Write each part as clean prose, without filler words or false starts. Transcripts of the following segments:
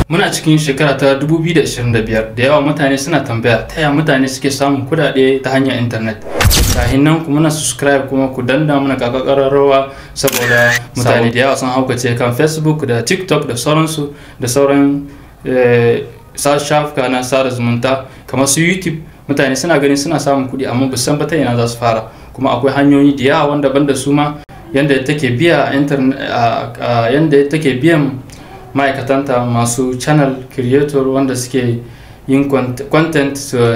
Muna cikin shekara ta 2025 da yawa mutane suna tambaya ta yaya mutane suke samun kudade ta hanyar internet. Kahin nan ku muna subscribe kuma ku danna mana ƙararrawa saboda mutane da yawa sun haukace kan Facebook da TikTok da sauransu da sauran shafuka na sada zumunta kamar su YouTube. Mutane suna ganin suna samun kudi amma ba san ba ta ina za su fara. Kuma akwai hanyoyi da yawa wanda banda su ma yanda take biya internet yanda take biyan ma'aikatanta masu channel creator wanda suke yin content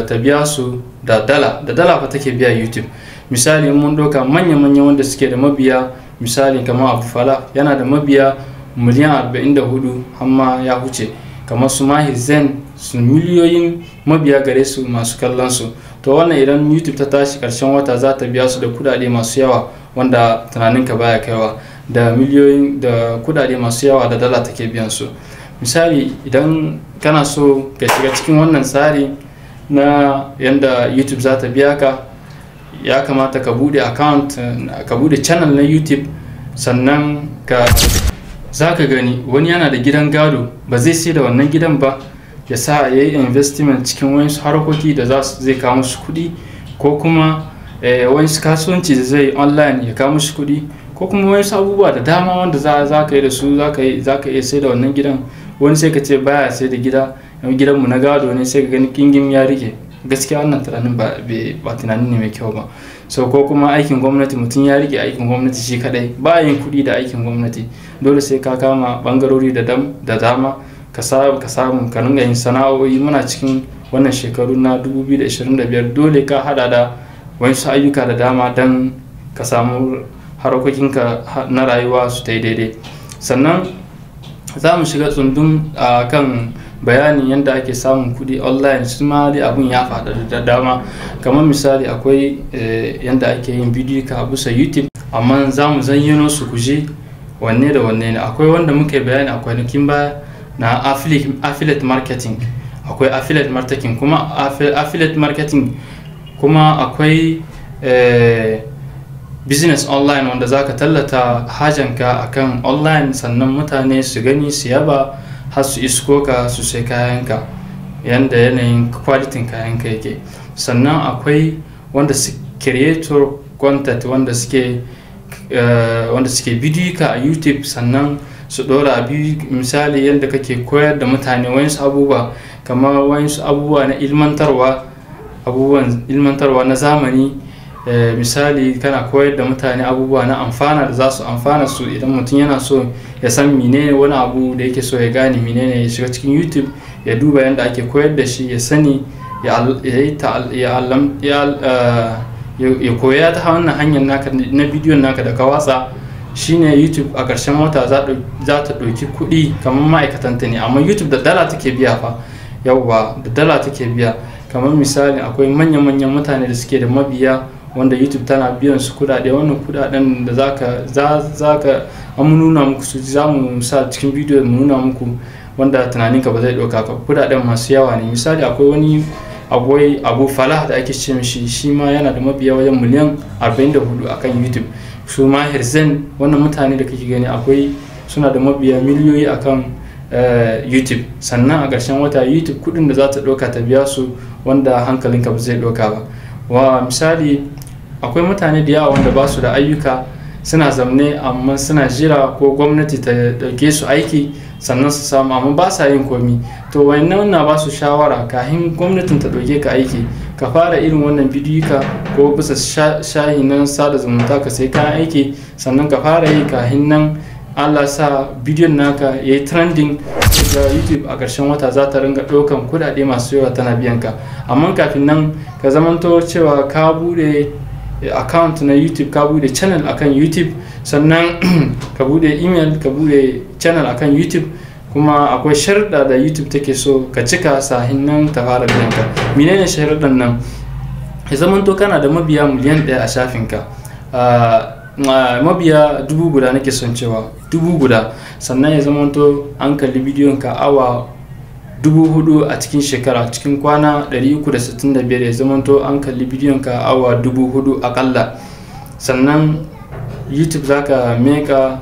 ta biya su da dala fa take biya YouTube. Misali mun doka manya wanda suke da mabiya, misali kamar Abu Fala yana da mabiya miliyan 44 amma ya huce, kamar su Mahir Zain su miliyoyin mabiya gare su masu kallon su. To wannan idan YouTube ta tashi karshen wata za ta biya su da kudade masu yawa wanda tunaninka baya kaiwa, da miliyoyin da kudade masu yawa da dala take biyan su. Misali idan kana so ka shiga cikin wannan tsari na yanda YouTube za ta biya ka, ya kamata ka bude account, ka bude channel na YouTube, sannan za ka gani wani yana da gidan gado ba zai sai da wannan gidan ba ya sa ya yi investment cikin wasu harkoki da zai kawo musu kudi, ko kuma wasu kasuwanci da zai online ya kawo musu kudi, ko kuma wasu abubuwa da dama wanda za ka yi da su, za ka iya sai da wannan gidan. Wani sai ka ce baya sai da gidanmu na gado ne, sai ka gani kingin ya rike. Gaskiya wannan tunanin ba tunani ne mai kyau ba. So ko kuma aikin gwamnati, mutum ya rike aikin gwamnati shi kadai ba yin kudi da aikin gwamnati, dole sai ka kama bangarori da dama ka samu ka ringa yin sana'o'i. Muna cikin wannan shekaru na 2025 dole ka hada da wasu ayyuka da dama don ka samu harkokinka na rayuwa su ta yi daidai. Sannan za mu shiga tsundum a kan bayanin yadda ake samun kudi online. Su ma dai abun ya faɗa da dama, kamar misali akwai yadda ake yin bidiyo ka bisa YouTube, amma za mu zayyano su kuje wanne da wanne ne. Akwai wanda muka bayani a kwanakin baya na affiliate marketing, akwai affiliate marketing kuma akwai business online wanda zaka tallata hajanka akan online, sannan mutane su gani su yaba har su isko ka su sai kayanka yanda yanayin quality kayanka yake. Sannan akwai wanda su creator content wanda suke bidiyo ka a YouTube, sannan su dora misali yadda kake koyar da mutane wayansu abubuwa, kamar wayansu abubuwa na ilmantarwa na zamani. Misali kana koyar da mutane abubuwa na amfana da za su amfana su. Idan mutum yana so ya san menene wani abu da yake so ya gane menene, ya shiga cikin YouTube ya duba yadda ake koyar da shi, ya sani ya koya ta wannan hanyar naka na bidiyon naka da ka watsa. Shine YouTube a ƙarshen wata za ta ɗauki kuɗi kamar ma'aikatanta ne, amma YouTube da dala take biya fa. Yauwa da dala take biya. Kamar misali akwai manyan mutane da suke da mabiya wanda YouTube tana biyan su kudade. Wannan kudaden da zaka an nuna muku su, za mu sa cikin bidiyo mu nuna muku wanda tunaninka ba zai ɗauka ka. Kudaden masu yawa ne. Misali akwai wani Abu Falah da ake ce mishi, shi ma yana da mabiya wajen miliyan 44 akan YouTube. Su Mahir Zain, wannan mutane da kake gani suna da mabiya miliyoyi akan YouTube. Sannan a ƙarshen wata YouTube kudin da za ta ɗauka ta biya su wanda hankalinka ba zai ɗauka ba. Wa misali akwai mutane da yawa wanda ba su da ayyuka, suna zamne amma suna jira ko gwamnati ta ɗauke su aiki sannan su samu, amma ba sa yin komi. To wannan na ba su shawara, kafin gwamnatin ta ɗauke ka aiki ka fara irin wannan bidiyo ka ko bisa shahi na sada zumunta ka sai kayan aiki, sannan ka fara yi. Kafin nan Allah sa bidiyon naka yayi trending da YouTube a ƙarshen wata za ta ringa ɗaukan kudade masu yawa tana biyan ka. Amma kafin nan ka zamanto cewa ka bude account na YouTube, ka bude channel akan YouTube, sannan ka bude email, ka bude channel akan YouTube. Kuma akwai sharuɗa da YouTube take so ka cika sahin nan ta fara biyan ka. Menene sharuɗan nan? Ya zamanto kana da mabiya miliyan 1 a shafinka, mabiya 1000 nake son cewa 1000, sannan ya zamanto an kalli bidiyon ka awa 4000 a cikin shekara, cikin kwana 365 ya zamanto an kalli bidiyon ka awa 4000 akalla. Sannan YouTube zaka meka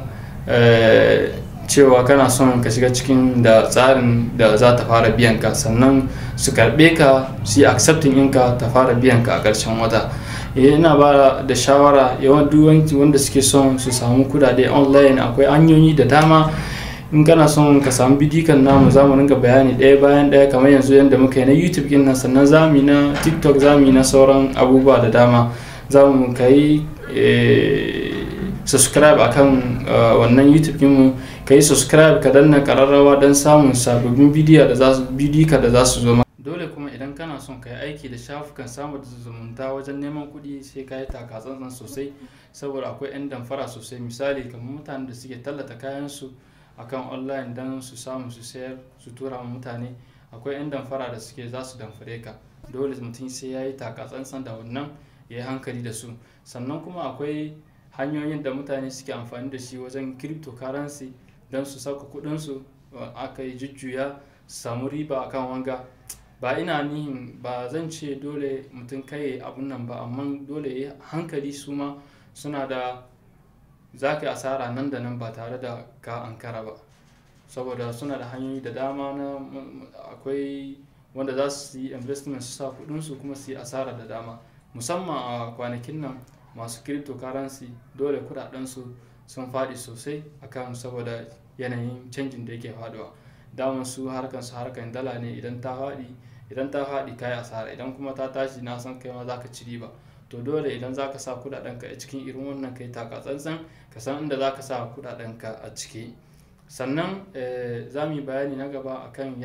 cewa kana son ka shiga cikin da tsarin da za ta fara biyan ka, sannan su karɓe ka su yi accepting ɗinka ta fara biyan ka a ƙarshen wata. Ina ba da shawara yawan duwanci wanda suke son su samu kudade online, akwai hanyoyi da dama. In kana son ka samu bidikan namu za mu ringa bayani ɗaya bayan ɗaya kamar yanzu yadda muka yi na YouTube ɗin nan, sannan za mu yi na TikTok, za mu yi na sauran abubuwa da dama. Za mu kai subscribe akan wannan YouTube ɗinmu, ka yi subscribe ka danna ƙararrawa don samun sababbin bidika da za su zo. Dole kuma idan kana son ka yi aiki da shafukan samun zumunta wajen neman kuɗi sai ka yi takatsantsan sosai, saboda akwai 'yan damfara sosai. Misali kamar mutanen da suke tallata kayansu akan online don su samu su sayar su tura wa mutane. Akwai 'yan damfara da suke za su damfare ka. Dole mutum sai ya yi takatsantsan da wannan, ya yi hankali da su. Sannan kuma akwai hanyoyin da mutane suke amfani da shi wajen cryptocurrency don su sauka kuɗinsu, aka yi jujjuya su samu riba akan wanga. Ba ina nihin ba zan ce dole mutum kai abun nan ba, amma dole ya hankali. su ma suna da za ka yi asara nan da nan ba tare da ka ankara ba, saboda suna da hanyoyi da dama. Akwai wanda za su yi investment su sa kudinsu kuma su yi asara da dama, musamman a kwanakin nan masu cryptocurrency dole kudadensu sun faɗi sosai akan saboda yanayin canjin da yake faduwa. Daman su harkan dala ne, idan ta faɗi kai asara, idan kuma ta tashi na san kai ma za ka ci riba. To dole idan za ka sa kudadenka a cikin irin wannan kai takatsantsan, ka san inda za ka sa kudadenka a ciki. Sannan za mu yi bayani na gaba akan